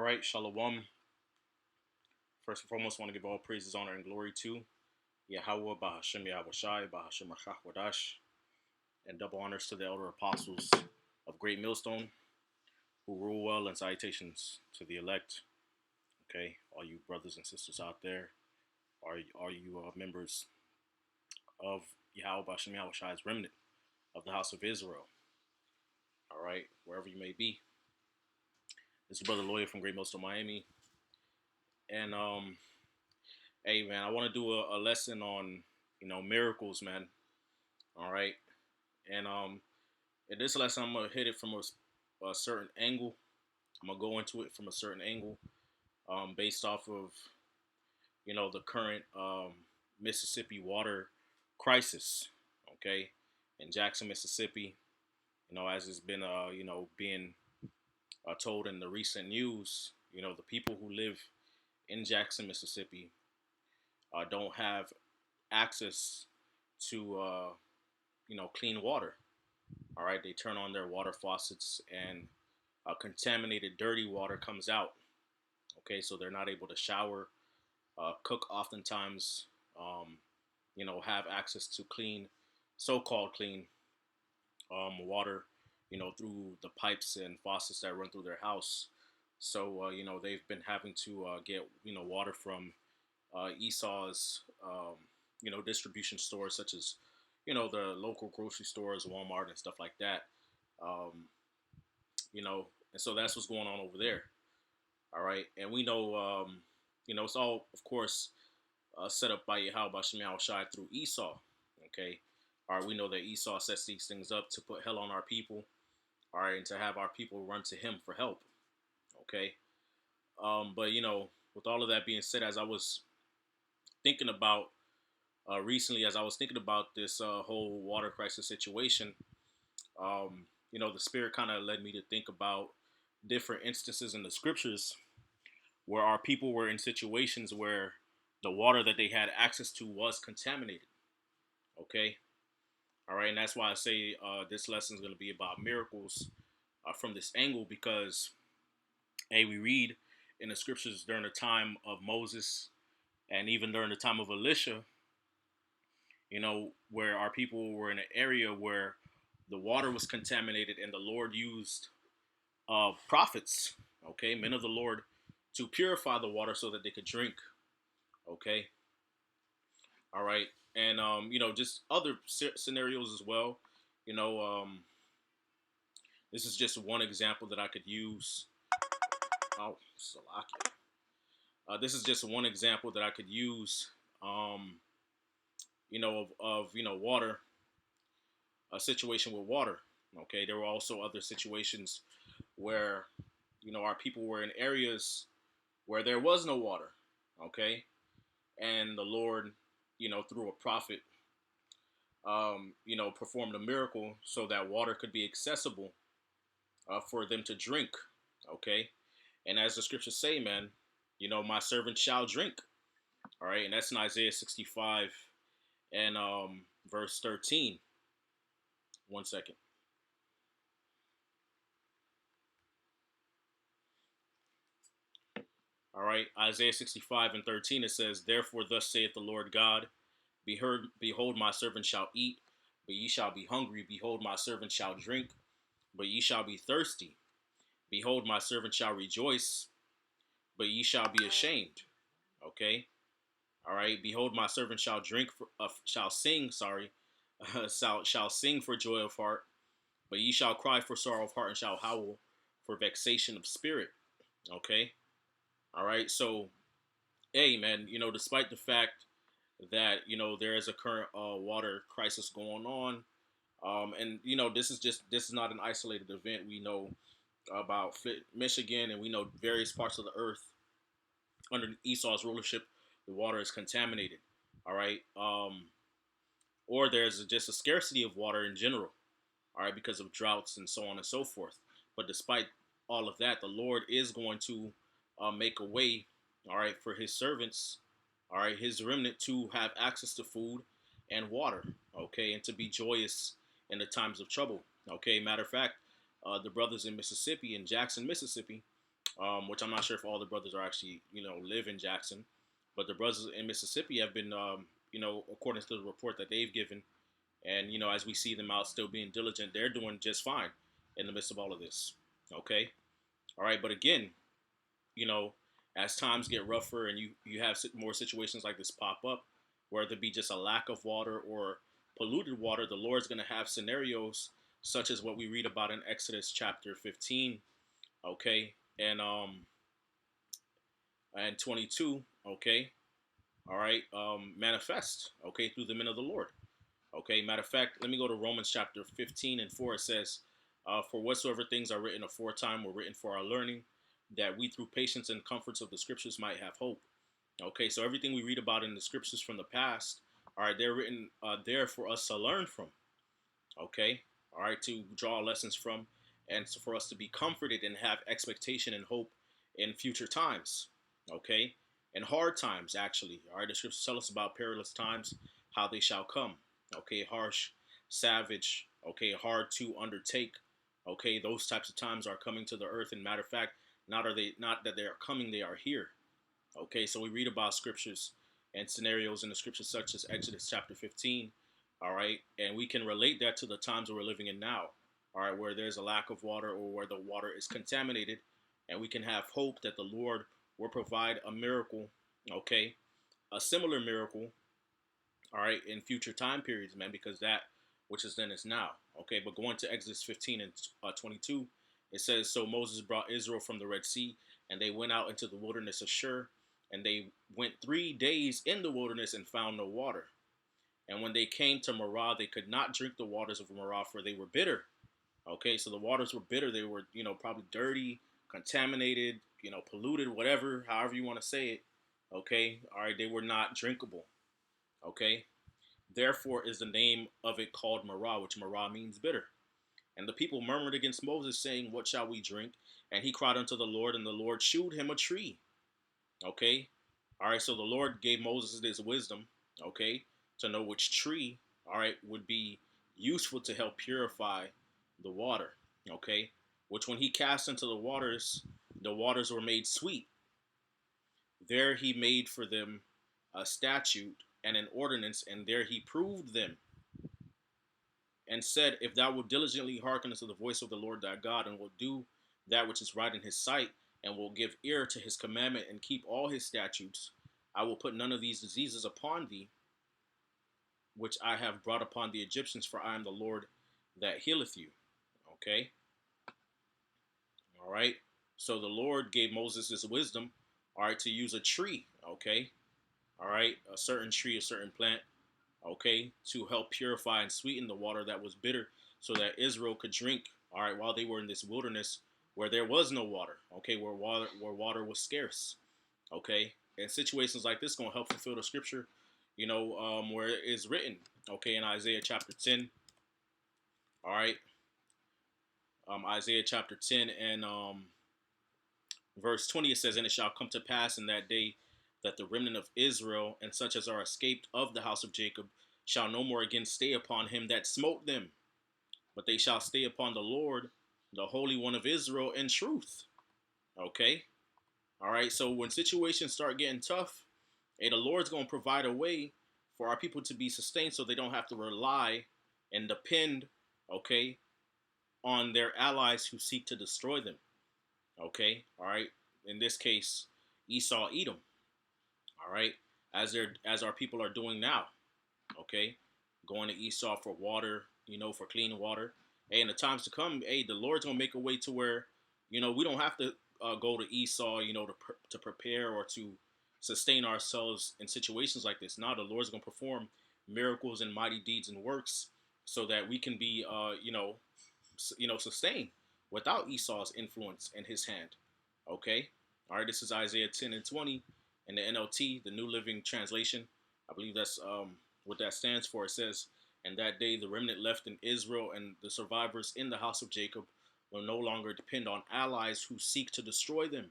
right, Shalom. First and foremost, I want to give all praises, honor, and glory to Yahweh, Bahashem Yahushai, Bahashem Wadash, and double honors to the elder apostles of Great Millstone who rule well, and salutations to the elect. Okay, all you brothers and sisters out there, are you members of Yahweh, Bahashem Yahushai's remnant of the house of Israel? All right, wherever you may be. This is Brother Lawyer from Great Millstone, Miami, and hey man, I want to do a lesson on miracles, man. All right, and in this lesson I'm gonna hit it from a certain angle. I'm gonna go into it from a certain angle, based off of the current Mississippi water crisis. Okay, in Jackson, Mississippi, as it's been being told in the recent news, the people who live in Jackson, Mississippi, don't have access to clean water. All right, they turn on their water faucets and contaminated, dirty water comes out. Okay, so they're not able to shower, cook, oftentimes, have access to clean, so-called clean water, through the pipes and faucets that run through their house. So they've been having to get water from Esau's distribution stores, such as the local grocery stores, Walmart, and stuff like that. Um, and so that's what's going on over there. All right, and we know it's all, of course, set up by Yahweh Bashem Shai through Esau. Okay, all right, we know that Esau sets these things up to put hell on our people. All right, and to have our people run to him for help. Okay, but with all of that being said, as I was thinking about recently, as I was thinking about this whole water crisis situation, the Spirit kind of led me to think about different instances in the scriptures where our people were in situations where the water that they had access to was contaminated. Okay, all right, and that's why I say this lesson is going to be about miracles from this angle, because we read in the scriptures during the time of Moses and even during the time of Elisha, where our people were in an area where the water was contaminated, and the Lord used prophets, okay, men of the Lord, to purify the water so that they could drink. Okay, all right, and just other scenarios as well. This is just one example that I could use. Oh, Salakia. This is just one example that I could use. Of water, a situation with water. Okay, there were also other situations where our people were in areas where there was no water. Okay, and the Lord, through a prophet, performed a miracle so that water could be accessible for them to drink. Okay, and as the scriptures say, man, my servant shall drink. All right, and that's in Isaiah 65 and verse 13. One second. All right, Isaiah 65 and 13, it says, "Therefore thus saith the Lord God, behold, my servant shall eat, but ye shall be hungry. Behold, my servant shall drink, but ye shall be thirsty. Behold, my servant shall rejoice, but ye shall be ashamed." Okay, all right. Behold, my servant shall shall sing. Sorry, shall sing for joy of heart, but ye shall cry for sorrow of heart, and shall howl for vexation of spirit. Okay, all right. So, hey, man, despite the fact that there is a current water crisis going on, and this is not an isolated event. We know about Michigan, and we know various parts of the earth under Esau's rulership, the water is contaminated. All right, or there's just a scarcity of water in general. All right, because of droughts and so on and so forth. But despite all of that, the Lord is going to make a way. All right, for His servants. All right, His remnant to have access to food and water. Okay, and to be joyous in the times of trouble. Okay, matter of fact, the brothers in Mississippi, in Jackson, Mississippi, which I'm not sure if all the brothers are actually, live in Jackson, but the brothers in Mississippi have been, according to the report that they've given, and as we see them out still being diligent, they're doing just fine in the midst of all of this. Okay, all right, but again, you know, as times get rougher and you have more situations like this pop up, whether it be just a lack of water or polluted water, the Lord's going to have scenarios such as what we read about in Exodus chapter 15, okay, and 22, okay, all right, manifest, okay, through the men of the Lord. Okay, matter of fact, let me go to Romans chapter 15 and 4. It says, for whatsoever things are written aforetime were written for our learning, that we through patience and comforts of the scriptures might have hope. Okay, so everything we read about in the scriptures from the past, all right, they're written there for us to learn from. Okay, all right, to draw lessons from, and so for us to be comforted and have expectation and hope in future times. Okay, and hard times, actually. All right, the scriptures tell us about perilous times, how they shall come. Okay, harsh, savage, okay, hard to undertake. Okay, those types of times are coming to the earth. And matter of fact, not that they are coming, they are here. Okay, so we read about scriptures and scenarios in the scriptures such as Exodus chapter 15. All right, and we can relate that to the times that we're living in now. All right, where there's a lack of water or where the water is contaminated, and we can have hope that the Lord will provide a miracle. Okay, a similar miracle, all right, in future time periods, man, because that which is then is now. Okay, but going to Exodus 15 and 22, it says, so Moses brought Israel from the Red Sea, and they went out into the wilderness of Shur, and they went 3 days in the wilderness and found no water. And when they came to Marah, they could not drink the waters of Marah, for they were bitter. Okay, so the waters were bitter. They were, probably dirty, contaminated, polluted, whatever, however you want to say it. Okay, all right, they were not drinkable. Okay, therefore is the name of it called Marah, which Marah means bitter. And the people murmured against Moses, saying, what shall we drink? And he cried unto the Lord, and the Lord shewed him a tree. Okay, all right, so the Lord gave Moses this wisdom, okay, to know which tree, all right, would be useful to help purify the water, okay, which when he cast into the waters were made sweet. There he made for them a statute and an ordinance, and there he proved them, and said, if thou wilt diligently hearken unto the voice of the Lord thy God, and will do that which is right in his sight, and will give ear to his commandment, and keep all his statutes, I will put none of these diseases upon thee, which I have brought upon the Egyptians, for I am the Lord that healeth you. Okay? All right? So the Lord gave Moses this wisdom, all right, to use a tree, okay? All right? A certain tree, a certain plant, okay, to help purify and sweeten the water that was bitter so that Israel could drink, all right, while they were in this wilderness where there was no water, okay, where water was scarce, okay? And situations like this going to help fulfill the scripture, where it is written, okay, in Isaiah chapter 10, all right, Isaiah chapter 10 and verse 20, it says, and it shall come to pass in that day that the remnant of Israel and such as are escaped of the house of Jacob shall no more again stay upon him that smote them, but they shall stay upon the Lord, the Holy One of Israel, in truth. Okay? All right, so when situations start getting tough, hey, the Lord's going to provide a way for our people to be sustained so they don't have to rely and depend, okay, on their allies who seek to destroy them. Okay? All right? In this case, Esau, Edom. All right? As our people are doing now. Okay? Going to Esau for water, for clean water. Hey, in the times to come, hey, the Lord's going to make a way to where, we don't have to go to Esau, to prepare or to sustain ourselves in situations like this. Now the Lord's going to perform miracles and mighty deeds and works so that we can be, sustained without Esau's influence in his hand. Okay? All right, this is Isaiah 10 and 20 in the NLT, the New Living Translation. I believe that's what that stands for. It says, and that day the remnant left in Israel and the survivors in the house of Jacob will no longer depend on allies who seek to destroy them,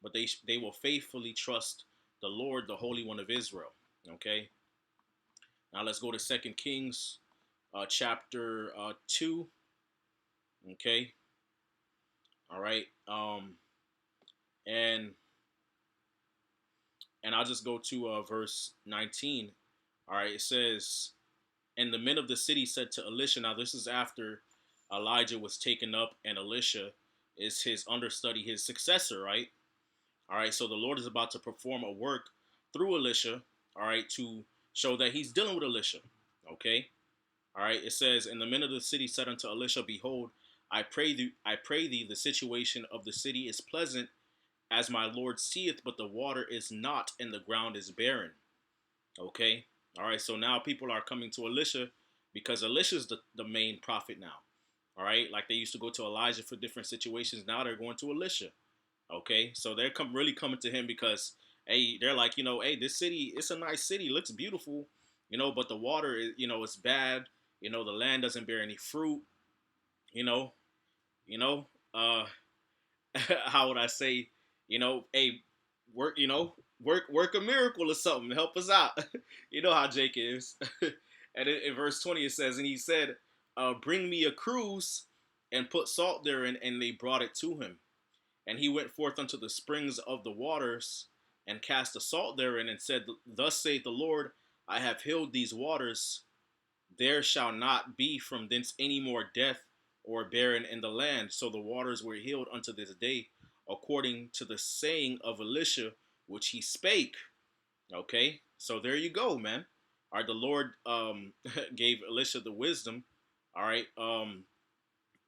but they will faithfully trust the Lord, the Holy One of Israel. Okay? Now let's go to 2 Kings chapter 2. Okay? All right. and I'll just go to verse 19. All right, it says, "And the men of the city said to Elisha," now this is after Elijah was taken up, and Elisha is his understudy, his successor, right? All right, so the Lord is about to perform a work through Elisha, all right, to show that he's dealing with Elisha, okay? All right, it says, "And the men of the city said unto Elisha, Behold, I pray thee, the situation of the city is pleasant, as my Lord seeth, but the water is not, and the ground is barren." Okay, all right, so now people are coming to Elisha because Elisha's the main prophet now. All right, like they used to go to Elijah for different situations. Now they're going to Elisha. Okay, so they're really coming to him because, hey, they're like, hey, this city, it's a nice city, looks beautiful, but the water is, it's bad. The land doesn't bear any fruit. You know, you know, uh, how would I say, hey, work, work a miracle or something, help us out. You know how Jake is. And in verse 20 it says, "And he said, Bring me a cruse and put salt therein, and they brought it to him. And he went forth unto the springs of the waters, and cast the salt therein, and said, Thus saith the Lord, I have healed these waters. There shall not be from thence any more death or barren in the land." So the waters were healed unto this day, according to the saying of Elisha, which he spake. Okay, so there you go, man. All right, the Lord gave Elisha the wisdom. All right, all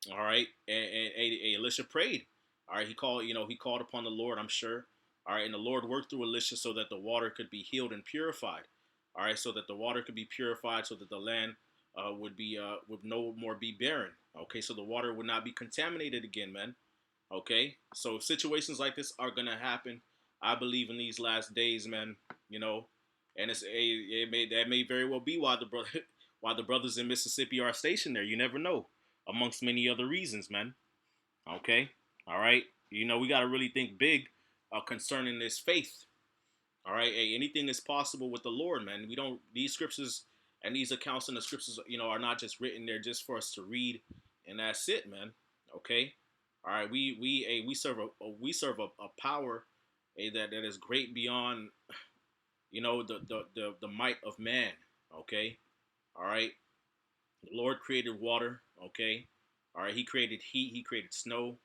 right, and Elisha prayed. All right, he called upon the Lord, I'm sure. All right, and the Lord worked through Elisha so that the water could be healed and purified. All right, so that the water could be purified, so that the land would no more be barren. Okay, so the water would not be contaminated again, man. Okay, so situations like this are gonna happen. I believe in these last days, man. You know, and that may very well be why the brother why the brothers in Mississippi are stationed there. You never know, amongst many other reasons, man. Okay, all right. We got to really think big concerning this faith. All right, hey, anything is possible with the Lord, man. We don't these scriptures and these accounts in the scriptures, are not just written there just for us to read, and that's it, man. Okay, all right. We serve a power, that is great beyond, the might of man. Okay, all right. The Lord created water. Okay, all right. He created heat. He created snow.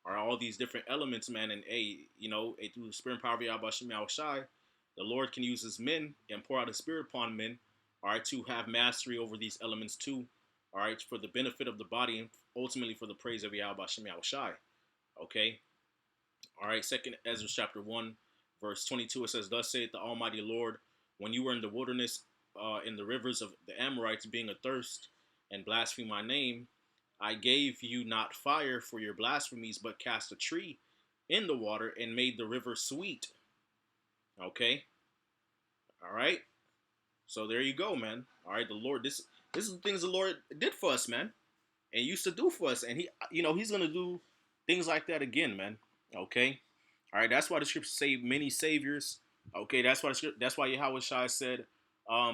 All right, all these different elements, man. And through the spirit and power of Yahweh Shem Shai, the Lord can use his men and pour out his spirit upon men, all right, to have mastery over these elements too, all right, for the benefit of the body and ultimately for the praise of Yahweh Shem Shai. Okay, all right. Second Ezra chapter 1, verse 22, it says, "Thus saith the Almighty Lord, when you were in the wilderness, in the rivers of the Amorites, being athirst, and blaspheme my name, I gave you not fire for your blasphemies, but cast a tree in the water and made the river sweet." Okay, all right. So there you go, man. All right, the Lord. This is the things the Lord did for us, man, and used to do for us, and he's gonna do things like that again, man. Okay, all right. That's why the scriptures say many saviors. Okay, that's why Yahweh Shai said,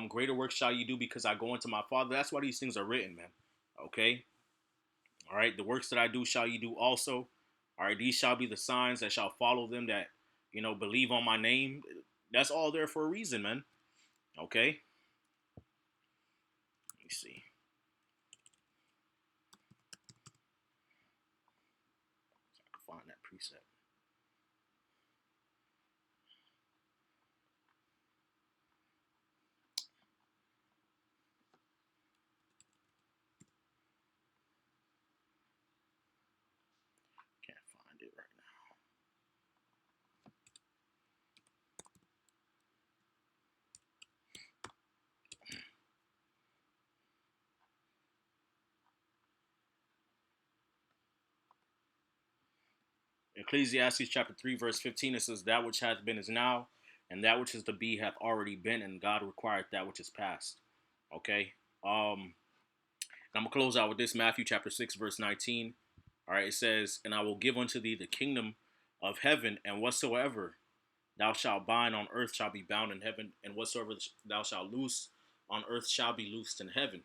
"Greater work shall you do because I go into my Father." That's why these things are written, man. Okay, all right. "The works that I do shall you do also. All right, these shall be the signs that shall follow them that believe on my name." That's all there for a reason, man. Okay, let me see. So I can find that precept. Can't find it right now. Ecclesiastes chapter 3, verse 15, it says, "That which hath been is now, and that which is to be hath already been, and God required that which is past." Okay. I'm gonna close out with this, Matthew chapter 6, verse 19. All right, it says, "And I will give unto thee the kingdom of heaven, and whatsoever thou shalt bind on earth shall be bound in heaven, and whatsoever thou shalt loose on earth shall be loosed in heaven."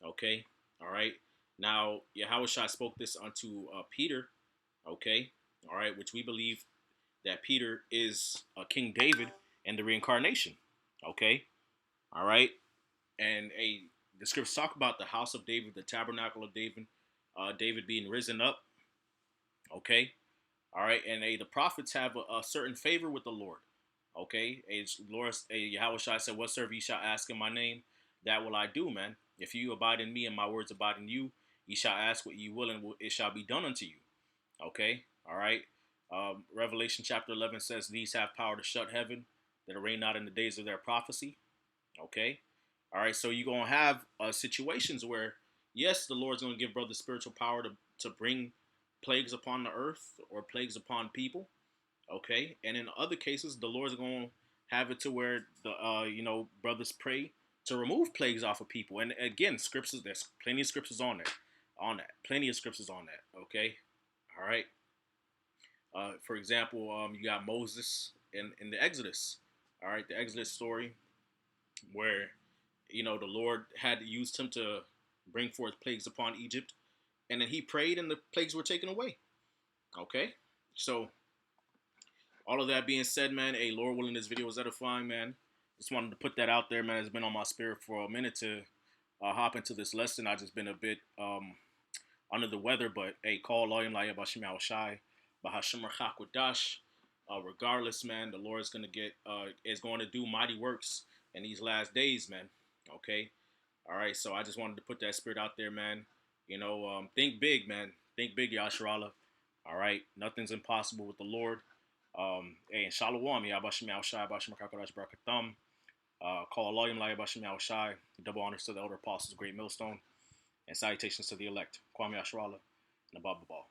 Okay. All right. Now, Yahushua spoke this unto Peter. Okay. All right. Which we believe that Peter is King David and the reincarnation. Okay, all right, and the scriptures talk about the house of David, the tabernacle of David, David being risen up. Okay, all right, and the prophets have a certain favor with the Lord. Okay, Lord, Yahweh Shai said, "Whatsoever ye shall ask in my name, that will I do, man. If you abide in me and my words abide in you, ye shall ask what ye will, and it shall be done unto you." Okay, all right. Revelation chapter 11 says, "These have power to shut heaven, that it rain not in the days of their prophecy." Okay, all right. So you're gonna have situations where, yes, the Lord's gonna give brothers spiritual power to bring plagues upon the earth or plagues upon people. Okay, and in other cases, the Lord's going to have it to where the brothers pray to remove plagues off of people. And again, scriptures, there's plenty of scriptures plenty of scriptures on that. Okay, all right. For example, you got Moses in the Exodus. All right, the Exodus story where the Lord had used him to bring forth plagues upon Egypt, and then he prayed, and the plagues were taken away. Okay, so all of that being said, man, hey, Lord willing, this video was edifying, man. Just wanted to put that out there, man. It's been on my spirit for a minute to hop into this lesson. I just been a bit under the weather, but hey, call Loyim Laya Bashim Shai, Bahashim Dash. Regardless, man, the Lord is going to do mighty works in these last days, man. Okay, all right. So I just wanted to put that spirit out there, man. Think big, man. Think big, Yasharala. All right, nothing's impossible with the Lord. Hey, and Shalom, Yabashim Shai, Bashim Kakarash Barakatham. Call Loyim Laya Bashim Shai. Double honors to the elder apostles, great millstone, and salutations to the elect. Kwame Ashrala and above the ball.